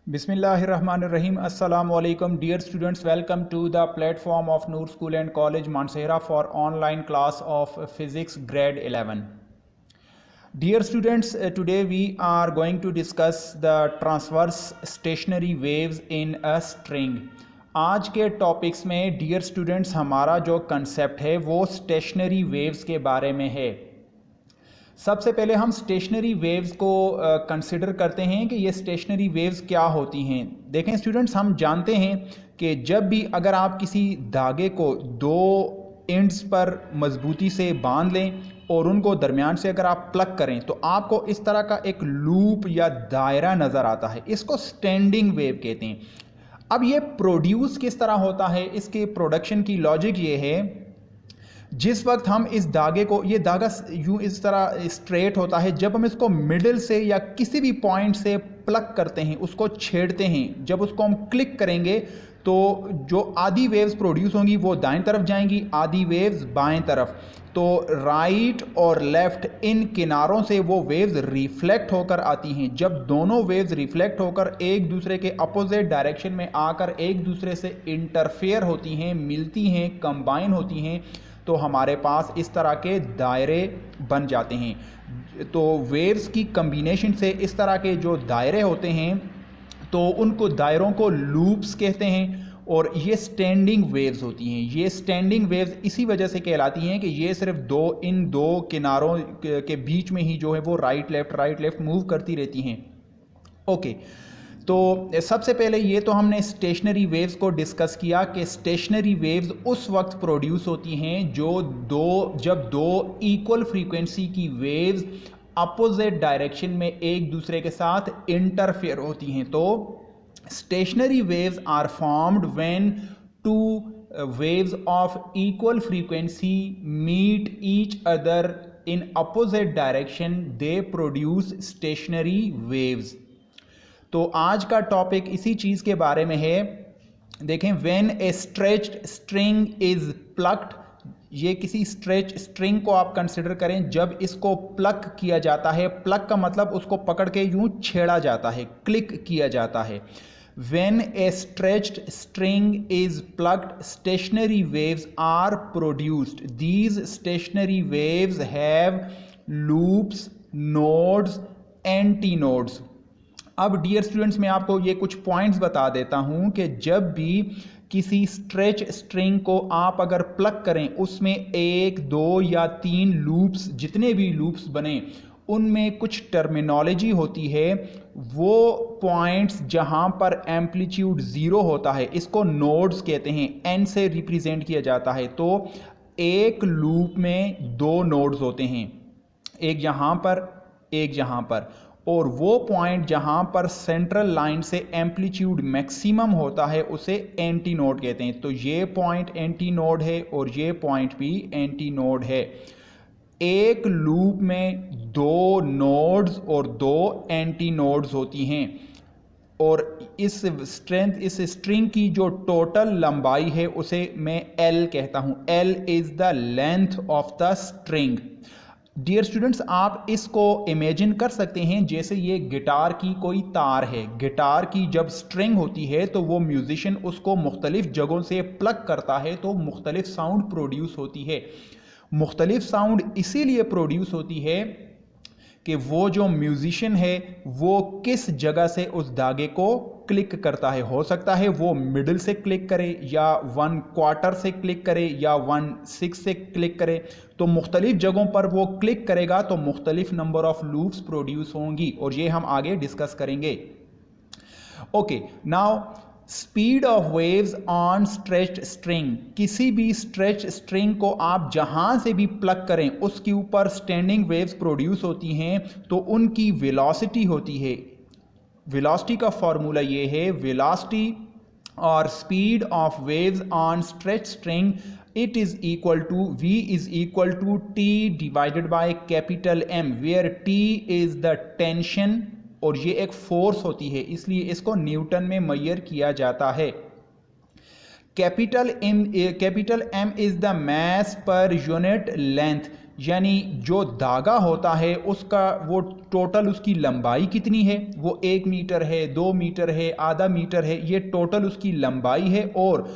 Bismillahirrahmanirrahim. Assalamu alaikum. Dear students, welcome to the platform of Noor School and College Mansehra for online class of physics grade 11. Dear students, today we are going to discuss the transverse stationary waves in a string. आज के topics में dear students हमारा जो concept है वो stationery waves के बारे में है। सबसे पहले हम स्टेशनरी वेव्स को कंसिडर करते हैं कि ये स्टेशनरी वेव्स क्या होती हैं। देखें स्टूडेंट्स, हम जानते हैं कि जब भी अगर आप किसी धागे को दो एंड्स पर मजबूती से बांध लें और उनको दरमियान से अगर आप प्लग करें तो आपको इस तरह का एक लूप या दायरा नज़र आता है। इसको स्टैंडिंग वेव कहते हैं। अब ये प्रोड्यूस किस तरह होता है, इसके प्रोडक्शन की लॉजिक ये है, जिस वक्त हम इस धागे को, ये धागा यूं इस तरह स्ट्रेट होता है, जब हम इसको मिडिल से या किसी भी पॉइंट से प्लग करते हैं, उसको छेड़ते हैं, जब उसको हम क्लिक करेंगे तो जो आधी वेव्स प्रोड्यूस होंगी वो दाएं तरफ जाएंगी, आधी वेव्स बाएं तरफ। तो राइट और लेफ्ट इन किनारों से वो वेव्स रिफ्लेक्ट होकर आती हैं। जब दोनों वेव्स रिफ्लेक्ट होकर एक दूसरे के अपोजिट डायरेक्शन में आकर एक दूसरे से इंटरफेयर होती हैं, मिलती हैं, कंबाइन होती हैं, तो हमारे पास इस तरह के दायरे बन जाते हैं। तो वेव्स की कम्बिनेशन से इस तरह के जो दायरे होते हैं तो उनको दायरों को लूप्स कहते हैं और ये स्टैंडिंग वेव्स होती हैं। ये स्टैंडिंग वेव्स इसी वजह से कहलाती हैं कि ये सिर्फ इन दो किनारों के बीच में ही जो है वो राइट लेफ्ट मूव करती रहती हैं। ओके, तो सबसे पहले ये तो हमने स्टेशनरी वेव्स को डिस्कस किया कि स्टेशनरी वेव्स उस वक्त प्रोड्यूस होती हैं जब दो इक्वल फ्रीक्वेंसी की वेव्स अपोजिट डायरेक्शन में एक दूसरे के साथ इंटरफेयर होती हैं। तो stationary waves are formed when two waves of equal frequency meet each other in opposite direction, they produce stationary waves. तो आज का टॉपिक इसी चीज़ के बारे में है। देखें, when a stretched string is plucked, ये किसी स्ट्रेच स्ट्रिंग को आप कंसिडर करें, जब इसको प्लग किया जाता है, प्लग का मतलब उसको पकड़ के यूं छेड़ा जाता है, क्लिक किया जाता है। When a stretched string is plucked, stationary waves are produced. These stationary waves have loops, nodes, antinodes. अब डियर स्टूडेंट्स, मैं आपको ये कुछ पॉइंट्स बता देता हूं कि जब भी किसी स्ट्रेच स्ट्रिंग को आप अगर प्लग करें, उसमें एक, दो या तीन लूप्स, जितने भी लूप्स बने, उनमें कुछ टर्मिनोलॉजी होती है। वो पॉइंट्स जहां पर एम्पलीट्यूड ज़ीरो होता है, इसको नोड्स कहते हैं, एन से रिप्रेजेंट किया जाता है। तो एक लूप में दो नोड्स होते हैं, एक यहाँ पर, एक यहाँ पर, और वो पॉइंट जहां पर सेंट्रल लाइन से एम्पलीट्यूड मैक्सिमम होता है उसे एंटी नोड कहते हैं। तो ये पॉइंट एंटी नोड है और ये पॉइंट भी एंटी नोड है। एक लूप में दो नोड्स और दो एंटी नोड्स होती हैं और इस स्ट्रिंग की जो टोटल लंबाई है उसे मैं L कहता हूं। L is the length of the string. Dear students, आप इसको इमेजिन कर सकते हैं जैसे ये गिटार की कोई तार है। गिटार की जब स्ट्रिंग होती है तो वो म्यूजिशियन उसको मुख्तलिफ जगहों से प्लग करता है तो मुख्तलिफ साउंड प्रोड्यूस होती है। मुख्तलिफ साउंड इसीलिए प्रोड्यूस होती है कि वो जो म्यूजिशियन है वो किस जगह से उस धागे को क्लिक करता है। हो सकता है वो मिडिल से क्लिक करे या 1/4 से क्लिक करे या 1/6 से क्लिक करे। तो मुख्तलिफ जगहों पर वो क्लिक करेगा तो मुख्तलिफ नंबर ऑफ लूप्स प्रोड्यूस होंगी और ये हम आगे डिस्कस करेंगे। Okay, now speed of waves on stretched string. किसी भी स्ट्रेच स्ट्रिंग को आप जहां से भी प्लग करें उसके ऊपर स्टैंडिंग वेव्स प्रोड्यूस होती हैं तो उनकी वेलोसिटी होती है। वेलोसिटी का फॉर्मूला ये है, वेलोसिटी और speed of waves on stretch string, it is equal to V is equal to T divided by capital M, where T is the tension और ये एक फोर्स होती है, इसलिए इसको न्यूटन में मेजर किया जाता है। Capital M is the mass पर यूनिट लेंथ। यानी जो धागा होता है उसका वो टोटल उसकी लंबाई कितनी है, वो 1 मीटर है, 2 मीटर है, आधा मीटर है, ये टोटल उसकी लंबाई है। और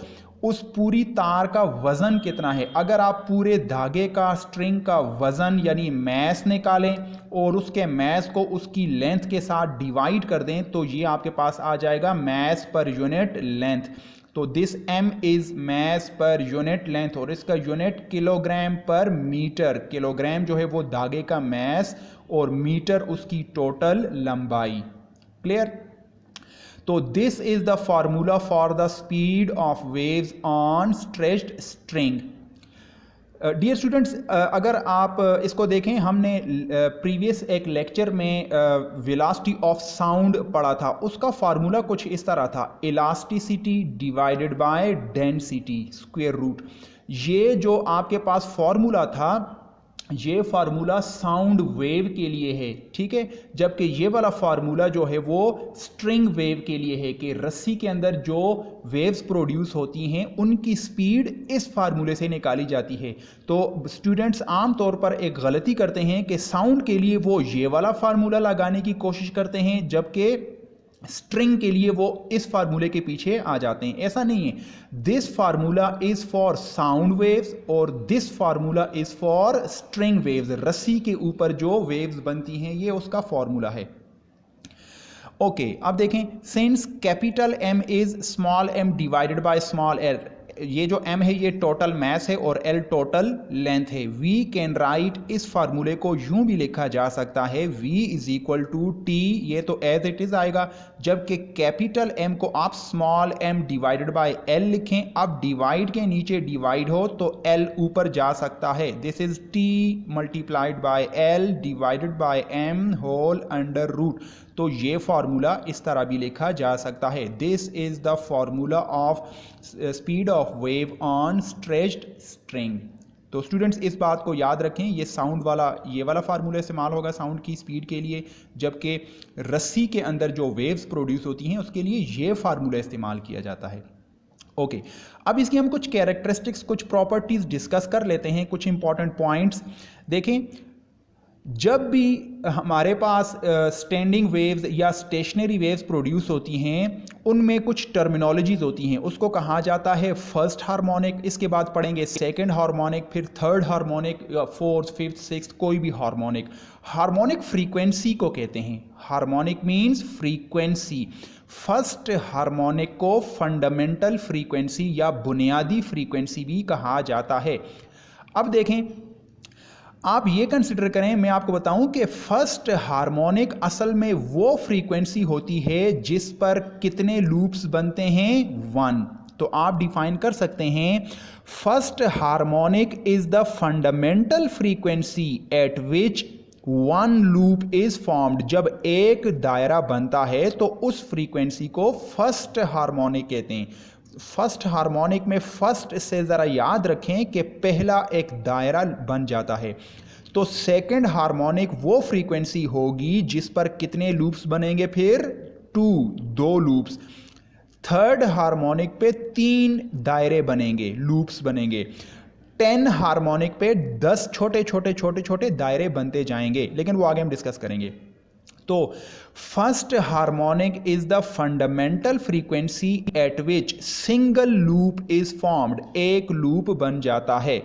उस पूरी तार का वज़न कितना है। अगर आप पूरे धागे का, स्ट्रिंग का वज़न यानी मैस निकालें और उसके मैस को उसकी लेंथ के साथ डिवाइड कर दें तो ये आपके पास आ जाएगा मैस पर यूनिट लेंथ। तो this m is mass per unit length और इसका unit kilogram per metre. Kilogram जो है वो धागे का मैस और मीटर उसकी टोटल लंबाई। क्लियर। तो this is the formula for the speed of waves on stretched string. Dear students, अगर आप इसको देखें, हमने प्रीवियस एक लेक्चर में वेलोसिटी ऑफ साउंड पढ़ा था। उसका फार्मूला कुछ इस तरह था, elasticity divided by density square root. ये जो आपके पास फार्मूला था, ये फार्मूला साउंड वेव के लिए है, ठीक है। जबकि ये वाला फार्मूला जो है वो स्ट्रिंग वेव के लिए है कि रस्सी के अंदर जो वेव्स प्रोड्यूस होती हैं उनकी स्पीड इस फार्मूले से निकाली जाती है। तो स्टूडेंट्स आमतौर पर एक गलती करते हैं कि साउंड के लिए वो ये वाला फार्मूला लगाने की कोशिश करते हैं, जबकि स्ट्रिंग के लिए वो इस फार्मूले के पीछे आ जाते हैं। ऐसा नहीं है। This formula is for sound waves और this formula is for string waves. रस्सी के ऊपर जो वेव्स बनती हैं ये उसका फार्मूला है। ओके, अब देखें, since capital M is small m divided by small l, ये जो m है ये टोटल मैस है और l टोटल लेंथ है। वी कैन राइट, इस फार्मूले को यूं भी लिखा जा सकता है, v is equal to T, ये तो एज इट इज आएगा, जबकि कैपिटल M को आप small m divided by l लिखें। अब डिवाइड के नीचे डिवाइड हो तो l ऊपर जा सकता है। This is t multiplied by l divided by m whole under root. तो ये फार्मूला इस तरह भी लिखा जा सकता है। This is the formula of speed of wave on stretched string. तो स्टूडेंट्स इस बात को याद रखें, ये साउंड वाला, ये वाला फार्मूला इस्तेमाल होगा साउंड की स्पीड के लिए, जबकि रस्सी के अंदर जो वेव्स प्रोड्यूस होती हैं उसके लिए ये फार्मूला इस्तेमाल किया जाता है। ओके, अब इसकी हम कुछ कैरेक्टरिस्टिक्स, कुछ प्रॉपर्टीज डिस्कस कर लेते हैं, कुछ इंपॉर्टेंट पॉइंट्स देखें। जब भी हमारे पास स्टैंडिंग वेव्स या स्टेशनरी वेव्स प्रोड्यूस होती हैं उनमें कुछ टर्मिनोलॉजीज होती हैं। उसको कहा जाता है फर्स्ट हार्मोनिक, इसके बाद पढ़ेंगे सेकंड हार्मोनिक, फिर third harmonic, fourth, fifth, sixth, कोई भी हार्मोनिक। हार्मोनिक फ्रीक्वेंसी को कहते हैं। Harmonic means frequency. First harmonic को फंडामेंटल फ्रीक्वेंसी या बुनियादी फ्रीक्वेंसी भी कहा जाता है। अब देखें, आप ये कंसिडर करें, मैं आपको बताऊं कि फर्स्ट हार्मोनिक असल में वो फ्रीक्वेंसी होती है जिस पर कितने लूप्स बनते हैं, 1। तो आप डिफाइन कर सकते हैं, first harmonic is the fundamental frequency at which 1 loop is formed. जब एक दायरा बनता है तो उस फ्रीक्वेंसी को फर्स्ट हार्मोनिक कहते हैं। फर्स्ट हार्मोनिक में फर्स्ट से ज़रा याद रखें कि पहला एक दायरा बन जाता है। तो सेकंड हार्मोनिक वो फ्रीक्वेंसी होगी जिस पर कितने लूप्स बनेंगे, फिर 2 लूप्स। थर्ड हार्मोनिक पे 3 दायरे बनेंगे, लूप्स बनेंगे। 10 हार्मोनिक पे 10 छोटे छोटे छोटे छोटे दायरे बनते जाएंगे, लेकिन वो आगे हम डिस्कस करेंगे। तो first harmonic is the fundamental frequency at which single loop is formed. एक लूप बन जाता है।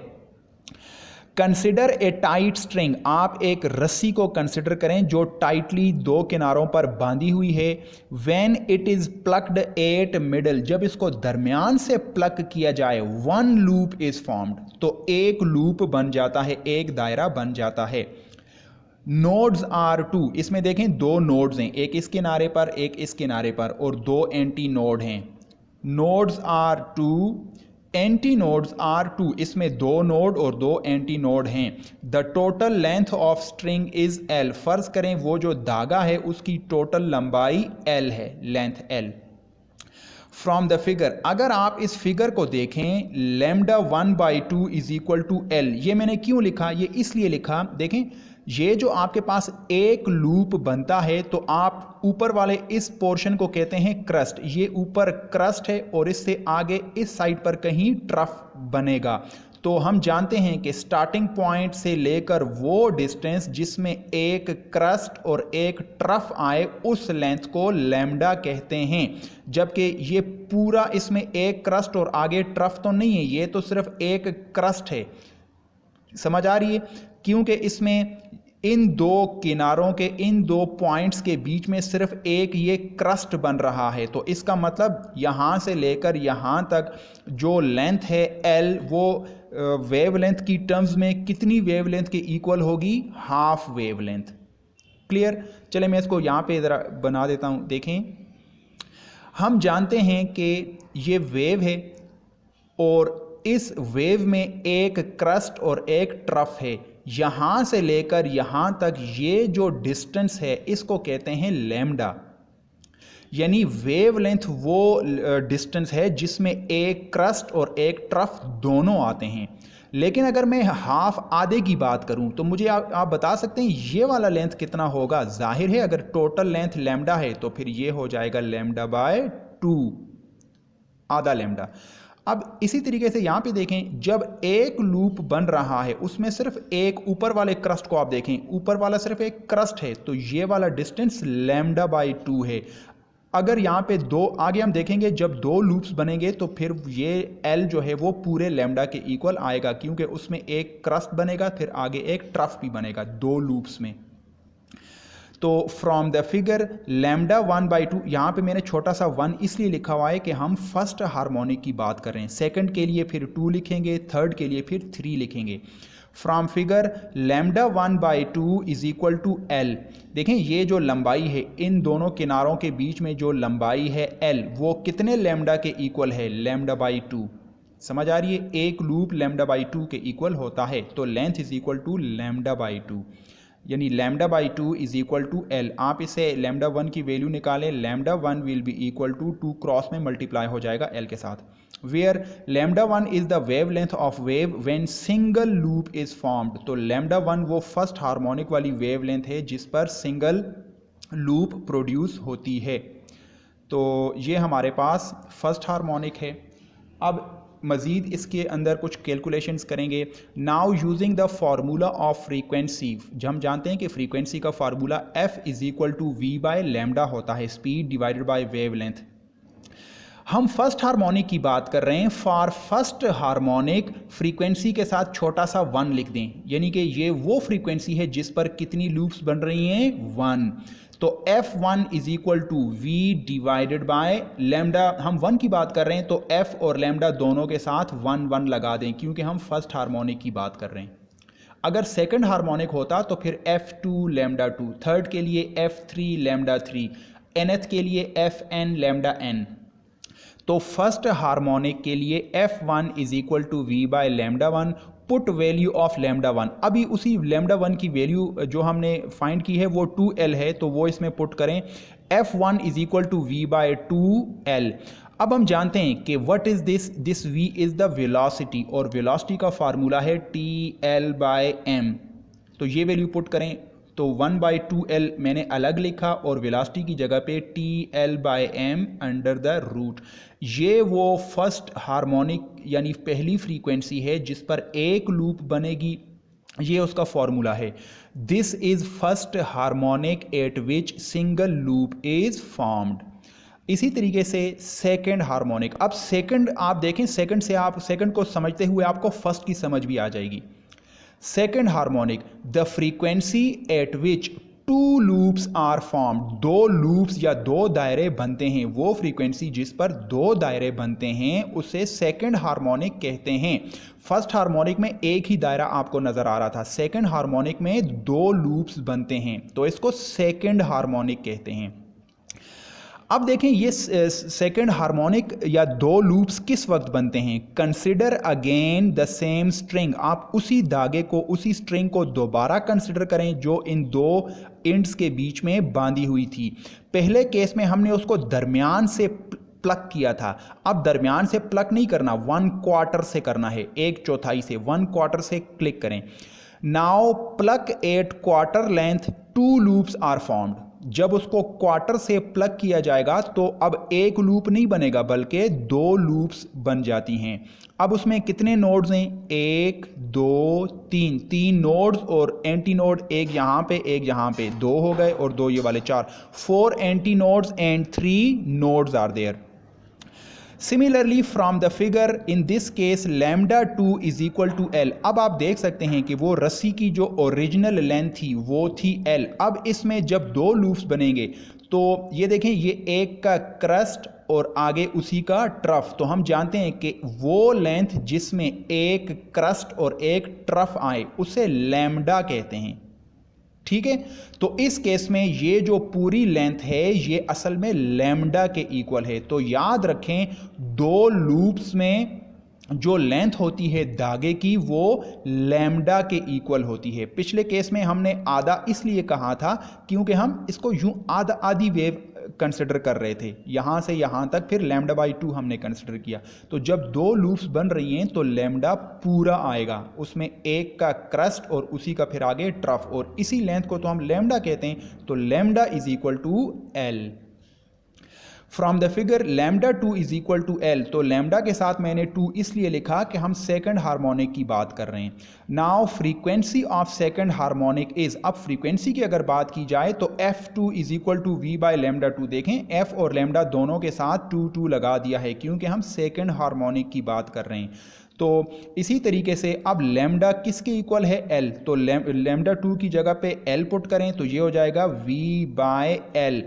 कंसिडर ए टाइट स्ट्रिंग, आप एक रस्सी को कंसिडर करें जो टाइटली 2 किनारों पर बांधी हुई है। When it is plucked eight middle, जब इसको दरमियान से प्लक किया जाए, 1 लूप इज फॉर्म्ड। तो एक लूप बन जाता है, एक दायरा बन जाता है। नोड्स आर 2, इसमें देखें 2 नोड्स हैं, एक इस किनारे पर एक इस किनारे पर, और 2 एंटी नोड हैं। Nodes are 2, antinodes are 2, इसमें 2 नोड और 2 एंटी नोड हैं। The total length of string is L। फर्ज करें वो जो धागा है उसकी टोटल लंबाई L है, length L। From the figure, अगर आप इस फिगर को देखें, lambda 1/2 is equal to L। ये मैंने क्यों लिखा, ये इसलिए लिखा, देखें ये जो आपके पास एक लूप बनता है तो आप ऊपर वाले इस पोर्शन को कहते हैं क्रस्ट। ये ऊपर क्रस्ट है और इससे आगे इस साइड पर कहीं ट्रफ बनेगा। तो हम जानते हैं कि स्टार्टिंग पॉइंट से लेकर वो डिस्टेंस जिसमें एक क्रस्ट और एक ट्रफ आए उस लेंथ को लैम्डा कहते हैं। जबकि ये पूरा इसमें एक क्रस्ट और आगे ट्रफ तो नहीं है, ये तो सिर्फ एक क्रस्ट है। समझ आ रही है? क्योंकि इसमें इन दो किनारों के इन दो पॉइंट्स के बीच में सिर्फ एक ये क्रस्ट बन रहा है। तो इसका मतलब यहाँ से लेकर यहाँ तक जो लेंथ है L, वो वेवलेंथ की टर्म्स में कितनी वेवलेंथ के इक्वल होगी? Half wavelength. क्लियर? चले मैं इसको यहाँ पे ज़रा बना देता हूँ। देखें, हम जानते हैं कि ये वेव है और इस वेव में एक क्रस्ट और एक ट्रफ है। यहाँ से लेकर यहाँ तक ये जो डिस्टेंस है इसको कहते हैं लैम्डा। यानी वेवलेंथ वो डिस्टेंस है जिसमें एक क्रस्ट और एक ट्रफ दोनों आते हैं। लेकिन अगर मैं हाफ आधे की बात करूं तो मुझे आप बता सकते हैं ये वाला लेंथ कितना होगा? जाहिर है अगर टोटल लेंथ लैम्डा है तो फिर ये हो जाएगा लैम्डा बाय 2, आधा लैम्डा। अब इसी तरीके से यहाँ पे देखें, जब एक लूप बन रहा है उसमें सिर्फ एक ऊपर वाले क्रस्ट को आप देखें, ऊपर वाला सिर्फ एक क्रस्ट है, तो ये वाला डिस्टेंस लैम्डा बाई 2 है। अगर यहाँ पे दो आगे हम देखेंगे, जब दो लूप्स बनेंगे तो फिर ये L जो है वो पूरे लैम्डा के इक्वल आएगा, क्योंकि उसमें एक क्रस्ट बनेगा फिर आगे एक ट्रफ भी बनेगा दो लूप्स में। तो फ्रॉम द फिगर लैम्डा 1/2, यहाँ पे मैंने छोटा सा 1 इसलिए लिखा हुआ है कि हम फर्स्ट हार्मोनिक की बात कर रहे हैं। सेकंड के लिए फिर 2 लिखेंगे, थर्ड के लिए फिर 3 लिखेंगे। From figure lambda 1/2 is equal to L। देखें ये जो लंबाई है, इन दोनों किनारों के बीच में जो लंबाई है L, वो कितने लैम्डा के इक्वल है? Lambda by 2। समझ आ रही है? एक लूप लैम्डा बाई 2 के इक्वल होता है, तो length is equal to lambda by 2, यानी lambda by 2 is equal to L। आप इसे लैम्डा 1 की वैल्यू निकालें, lambda 1 will be equal to 2 cross में मल्टीप्लाई हो जाएगा L के साथ। Where lambda 1 is the wave length of wave when single loop is formed. तो लैम्डा 1 वो फर्स्ट हार्मोनिक वाली वेव लेंथ है जिस पर सिंगल लूप प्रोड्यूस होती है। तो ये हमारे पास फर्स्ट हार्मोनिक है। अब मज़ीद इसके अंदर कुछ कैलकुलेशंस करेंगे। Now using the formula of frequency, हम जानते हैं कि फ्रीक्वेंसी का formula F is equal to V by lambda होता है, स्पीड डिवाइडेड बाय वेवलेंथ। हम फर्स्ट हार्मोनिक की बात कर रहे हैं। फॉर फर्स्ट हार्मोनिक फ्रीक्वेंसी के साथ छोटा सा 1 लिख दें, यानी कि ये वो फ्रीक्वेंसी है जिस पर कितनी लूप्स बन रही हैं? 1। तो F1 is equal to V divided by lambda. हम 1 की बात कर रहे हैं तो F और लैम्डा दोनों के साथ 1 लगा दें, क्योंकि हम फर्स्ट हार्मोनिक की बात कर रहे हैं। अगर सेकंड हार्मोनिक होता तो फिर F2 लैम्डा 2, थर्ड के लिए F3 लैम्डा 3, nth के लिए Fn लैम्डा n। तो फर्स्ट हार्मोनिक के लिए F1 is equal to V by lambda 1, put value of lambda 1। अभी उसी लैम्डा 1 की वैल्यू जो हमने फाइंड की है वो 2L है, तो वो इसमें पुट करें। F1 is equal to V by 2L। अब हम जानते हैं कि what is this V is the velocity, और वेलोसिटी का फार्मूला है TL बाय m। तो ये वैल्यू पुट करें, तो 1/2L मैंने अलग लिखा और वेलोसिटी की जगह पे TL bye m under the root. ये वो फर्स्ट हार्मोनिक यानी पहली फ्रीक्वेंसी है जिस पर एक लूप बनेगी, ये उसका फॉर्मूला है। This is first harmonic eight which single loop is formed. इसी तरीके से सेकंड हार्मोनिक। अब सेकंड आप देखें, सेकंड से आप सेकंड को समझते हुए आपको फर्स्ट की समझ भी आ जाएगी। Second harmonic, the frequency at which 2 loops are formed. 2 loops या 2 दायरे बनते हैं, वो फ्रीक्वेंसी जिस पर 2 दायरे बनते हैं उसे सेकंड हार्मोनिक कहते हैं। फर्स्ट हार्मोनिक में एक ही दायरा आपको नजर आ रहा था, सेकंड हार्मोनिक में 2 लूप्स बनते हैं, तो इसको सेकंड हार्मोनिक कहते हैं। अब देखें ये सेकंड हार्मोनिक या 2 लूप्स किस वक्त बनते हैं? Consider again the same string. आप उसी धागे को, उसी स्ट्रिंग को दोबारा कंसिडर करें जो इन 2 एंड्स के बीच में बांधी हुई थी। पहले केस में हमने उसको दरमियान से प्लग किया था, अब दरमियान से प्लग नहीं करना, 1/4 से करना है, 1/4 से, 1/4 से क्लिक करें। Now plug at quarter length 2 loops are formed. जब उसको क्वार्टर से प्लग किया जाएगा तो अब एक लूप नहीं बनेगा बल्कि दो लूप्स बन जाती हैं। अब उसमें कितने नोड्स हैं? 1 2 3, 3 नोड्स और एंटी नोड, एक यहाँ पे एक यहाँ पे, 2 हो गए और 2 ये वाले 4, 4 anti nodes and 3 nodes are there. Similarly from the figure in this case lambda 2 is equal to L। अब आप देख सकते हैं कि वो रस्सी की जो ओरिजिनल लेंथ थी वो थी L। अब इसमें जब दो लूप्स बनेंगे तो ये देखें, ये एक का क्रस्ट और आगे उसी का ट्रफ, तो हम जानते हैं कि वो लेंथ जिसमें एक क्रस्ट और एक ट्रफ आए उसे लैम्डा कहते हैं। ठीक है, तो इस केस में ये जो पूरी लेंथ है ये असल में लैम्डा के इक्वल है। तो याद रखें, दो लूप्स में जो लेंथ होती है धागे की वो लैम्डा के इक्वल होती है। पिछले केस में हमने आधा इसलिए कहा था क्योंकि हम इसको यूं आधा आधी वेव कंसिडर कर रहे थे, यहां से यहां तक, फिर लैम्डा बाई 2 हमने कंसिडर किया। तो जब दो लूप्स बन रही हैं तो लैम्डा पूरा आएगा, उसमें एक का क्रस्ट और उसी का फिर आगे ट्रफ, और इसी लेंथ को तो हम लैम्डा कहते हैं। तो lambda is equal to L. From the figure lambda 2 is equal to L, तो लैम्डा के साथ मैंने 2 इसलिए लिखा कि हम सेकंड हार्मोनिक की बात कर रहे हैं। Now frequency of second harmonic is, अब फ्रीक्वेंसी की अगर बात की जाए तो F2 is equal to V by lambda 2। देखें F और लैम्डा दोनों के साथ 2 लगा दिया है क्योंकि हम सेकंड हार्मोनिक की बात कर रहे हैं। तो इसी तरीके से अब लैम्डा किसके इक्वल है? L। तो लैम्डा 2 की जगह पे L पुट करें तो ये हो जाएगा V बाय L।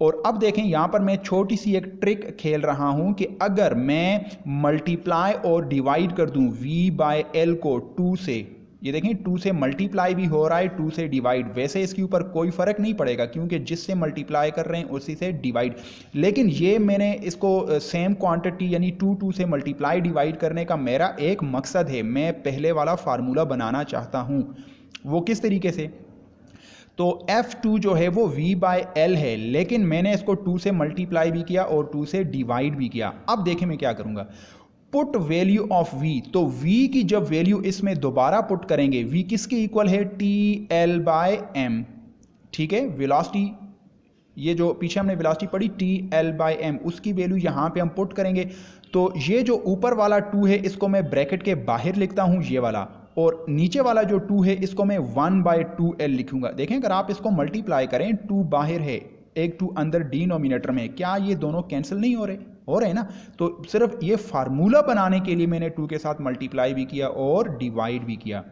और अब देखें, यहां पर मैं छोटी सी एक ट्रिक खेल रहा हूं कि अगर मैं मल्टीप्लाई और डिवाइड कर दूं V बाय L को 2 से, ये देखें 2 से मल्टीप्लाई भी हो रहा है 2 से डिवाइड, वैसे इसके ऊपर कोई फर्क नहीं पड़ेगा क्योंकि जिससे मल्टीप्लाई कर रहे हैं उसी से डिवाइड, लेकिन ये मैंने इसको सेम क्वांटिटी यानी 2 से मल्टीप्लाई डिवाइड करने का मेरा एक मकसद है, मैं पहले वाला फार्मूला बनाना चाहता हूं। वो किस तरीके से? तो F2 जो है वो V बाय L है, लेकिन मैंने इसको 2 से मल्टीप्लाई भी किया और 2 से डिवाइड भी किया। अब देखें मैं क्या करूंगा, पुट वैल्यू ऑफ V, तो V की जब वैल्यू इसमें दोबारा पुट करेंगे, V किसके इक्वल है? TL bye M। ठीक है, वेलोसिटी, ये जो पीछे हमने वेलोसिटी पढ़ी TL बाय M, उसकी वैल्यू यहाँ पे हम पुट करेंगे। तो ये जो ऊपर वाला 2 है इसको मैं ब्रैकेट के बाहर लिखता हूँ ये वाला, और नीचे वाला जो 2 है इसको मैं 1 बाय 2L लिखूंगा। देखें अगर आप इसको मल्टीप्लाई करें, 2 बाहर है, एक 2 अंदर डिनोमिनेटर में, क्या ये दोनों कैंसिल नहीं हो रहे? हो रहे हैं ना। तो सिर्फ ये फार्मूला बनाने के लिए मैंने 2 के साथ मल्टीप्लाई भी किया और डिवाइड भी किया,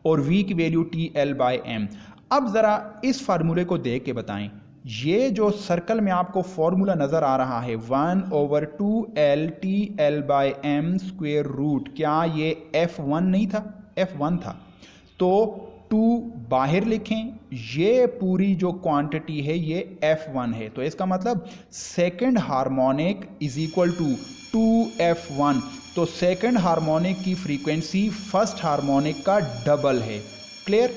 और V की वैल्यू TL बाय M। अब जरा इस फार्मूले को देख के बताएं, ये जो सर्कल में आपको फॉर्मूला नजर आ रहा है 1/2L TL bye M square root, क्या ये F1 नहीं था? F1 था। तो 2 बाहर लिखें, ये पूरी जो क्वांटिटी है ये F1 है, तो इसका मतलब second harmonic is equal to 2F1। तो सेकंड हार्मोनिक की फ्रीक्वेंसी फर्स्ट हार्मोनिक का डबल है। Clear?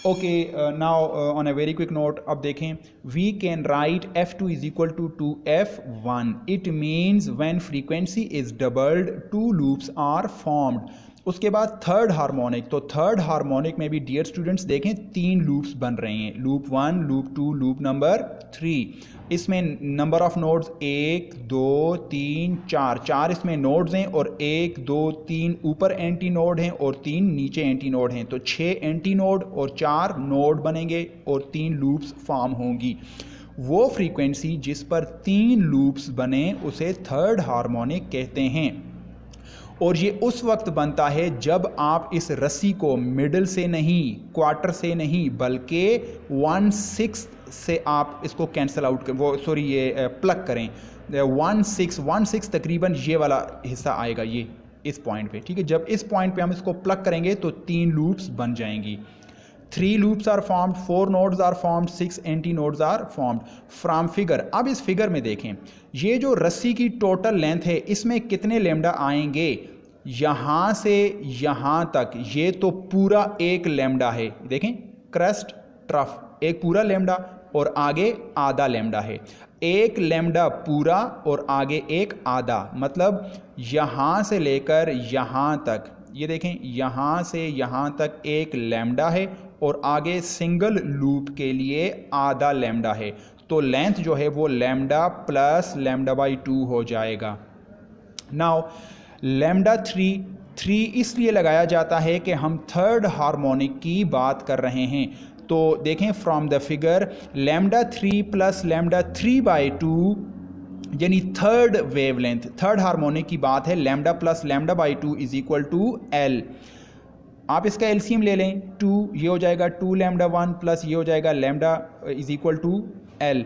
Okay, now on a very quick note, अब देखें, we can write F2 is equal to 2F1। It means when frequency is doubled 2 loops are formed. उसके बाद third harmonic, तो third harmonic में भी dear students देखें 3 loops बन रहे हैं, लूप 1, लूप 2, लूप नंबर 3। इसमें नंबर ऑफ नोड्स 1 2 3 4, 4 इसमें नोड्स हैं और 1 2 3 ऊपर एंटी नोड हैं और 3 नीचे एंटी नोड हैं, तो 6 एंटी नोड और 4 नोड बनेंगे और 3 लूप्स फॉर्म होंगी। वो फ्रीक्वेंसी जिस पर 3 लूप्स बने उसे थर्ड हार्मोनिक कहते हैं, और ये उस वक्त बनता है जब आप इस रस्सी को मिडल से नहीं, क्वार्टर से नहीं, बल्कि 1/6 से आप इसको कैंसिल आउट कर, वो सॉरी ये प्लग करें, 1/6 तकरीबन ये वाला हिस्सा आएगा ये इस पॉइंट पे। ठीक है, जब इस पॉइंट पे हम इसको प्लग करेंगे तो 3 लूप्स बन जाएंगी। 3 loops are formed, 4 nodes are formed, 6 anti nodes are formed from figure। अब इस फिगर में देखें, ये जो रस्सी की टोटल लेंथ है इसमें कितने लैम्डा आएंगे? यहाँ से यहाँ तक ये तो पूरा एक लैम्डा है, देखें क्रस्ट ट्रफ एक पूरा लैम्डा और आगे आधा लैम्डा है, एक लैम्डा पूरा और आगे एक आधा, मतलब यहाँ से लेकर यहाँ तक, ये देखें यहाँ से यहाँ तक एक लैम्डा है और आगे सिंगल लूप के लिए आधा लैम्डा है, तो लेंथ जो है वो लैम्डा प्लस लैम्डा बाई 2 हो जाएगा। नाउ लैम्डा 3 इसलिए लगाया जाता है कि हम थर्ड हार्मोनिक की बात कर रहे हैं। तो देखें from the figure, lambda 3 plus lambda 3 by 2 यानी थर्ड वेवलेंथ, थर्ड हार्मोनिक की बात है। Lambda plus lambda by 2 is equal to L. आप इसका एलसीएम ले लें, 2 ये हो जाएगा 2 लैम्डा 1 प्लस ये हो जाएगा lambda is equal to L.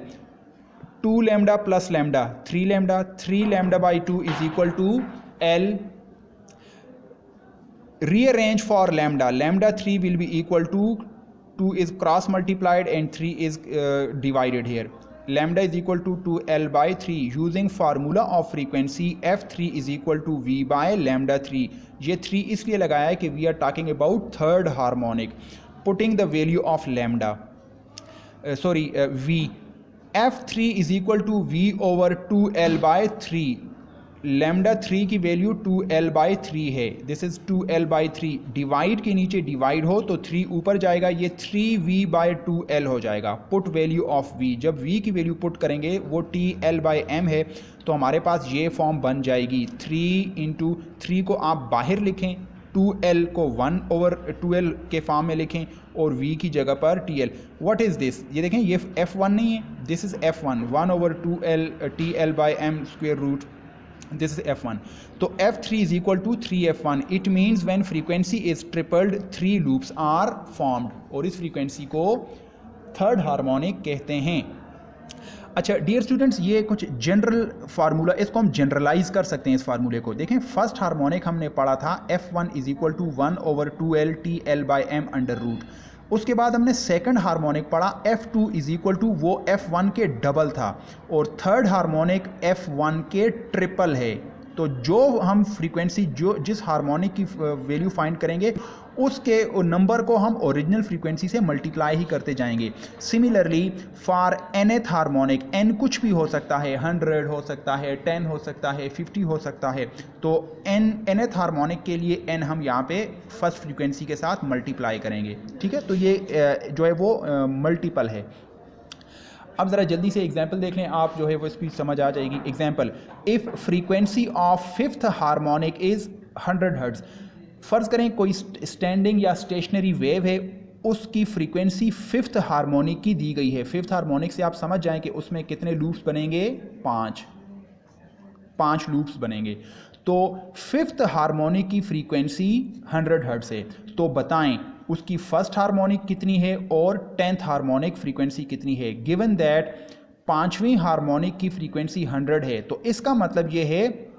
2 lambda plus lambda 3 lambda by 2 is equal to L. Rearrange for lambda, lambda 3 will be equal to 2 is cross multiplied and 3 is divided here. Lambda is equal to 2L by 3 using formula of frequency F3 is equal to V by lambda 3. ये 3 इसलिए लगाया है कि we are talking about third harmonic. Putting the value of lambda, V, F3 is equal to V over 2L by 3. Lambda 3 की value 2L by 3 है, this is 2L by 3। Divide के नीचे divide हो तो 3 ऊपर जाएगा, ये 3V बाई 2L हो जाएगा। पुट वैल्यू ऑफ V, जब V की वैल्यू पुट करेंगे वो TL बाई M है, तो हमारे पास ये फॉर्म बन जाएगी। 3 इंटू 3 को आप बाहर लिखें, 2L को 1 ओवर 2L के फॉर्म में लिखें और V की जगह पर TL। व्हाट इज़ दिस, ये देखें ये F1 नहीं है, this is F1, 1 over 2L TL by M square root, this is F1. तो F3 is equal to 3F1. It means when frequency is tripled 3 loops are formed, और इस frequency को third harmonic कहते हैं। अच्छा dear students, ये कुछ general formula, इसको हम जनरलाइज कर सकते हैं। इस फार्मूले को देखें, फर्स्ट हार्मोनिक हमने पढ़ा था F1 is equal to 1 over 2L TL by M under root. उसके बाद हमने सेकंड हार्मोनिक पढ़ा F2 इज इक्वल टू, वो F1 के डबल था, और थर्ड हार्मोनिक F1 के ट्रिपल है। तो जो हम फ्रीक्वेंसी जो जिस हार्मोनिक की वैल्यू फाइंड करेंगे उसके नंबर को हम ओरिजिनल फ्रीक्वेंसी से मल्टीप्लाई ही करते जाएंगे। Similarly for nth harmonic, n कुछ भी हो सकता है, 100 हो सकता है, 10 हो सकता है, 50 हो सकता है। तो nth हार्मोनिक के लिए n हम यहाँ पे फर्स्ट फ्रीक्वेंसी के साथ मल्टीप्लाई करेंगे, ठीक है। तो ये जो है वो मल्टीपल है। अब ज़रा जल्दी से एग्जाम्पल देख लें आप, जो है वो इसकी समझ आ जाएगी। Example, if frequency of fifth harmonic is 100 hertz. फ़र्ज़ करें कोई स्टैंडिंग या स्टेशनरी वेव है, उसकी फ्रीक्वेंसी फिफ्थ हार्मोनिक की दी गई है। फिफ्थ हार्मोनिक से आप समझ जाएं कि उसमें कितने लूप्स बनेंगे, 5 लूप्स बनेंगे। तो फिफ्थ हार्मोनिक की फ्रीक्वेंसी 100 हर्ट्ज़ है, तो बताएं उसकी फर्स्ट हार्मोनिक कितनी है और 10th हार्मोनिक फ्रीक्वेंसी कितनी है। गिवन दैट पांचवीं हार्मोनिक की फ्रीक्वेंसी 100 है, तो इसका मतलब ये है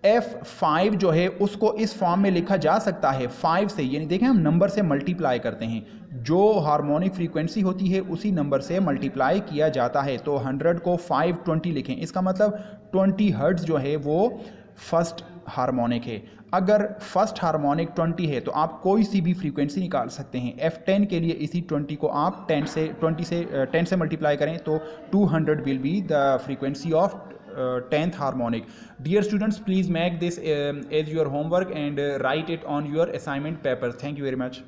F5 जो है उसको इस फॉर्म में लिखा जा सकता है 5 से, यानी देखें हम नंबर से मल्टीप्लाई करते हैं, जो हार्मोनिक फ्रीक्वेंसी होती है उसी नंबर से मल्टीप्लाई किया जाता है। तो 100 को 520 लिखें, इसका मतलब 20 हर्ट्ज़ जो है वो फर्स्ट हार्मोनिक है। अगर फर्स्ट हार्मोनिक 20 है तो आप कोई सी भी फ्रीक्वेंसी निकाल सकते हैं। F10 के लिए इसी 20 को आप 10 से मल्टीप्लाई करें तो 200 will be the frequency of 10th harmonic. Dear students, please make this as your homework and write it on your assignment paper. Thank you very much.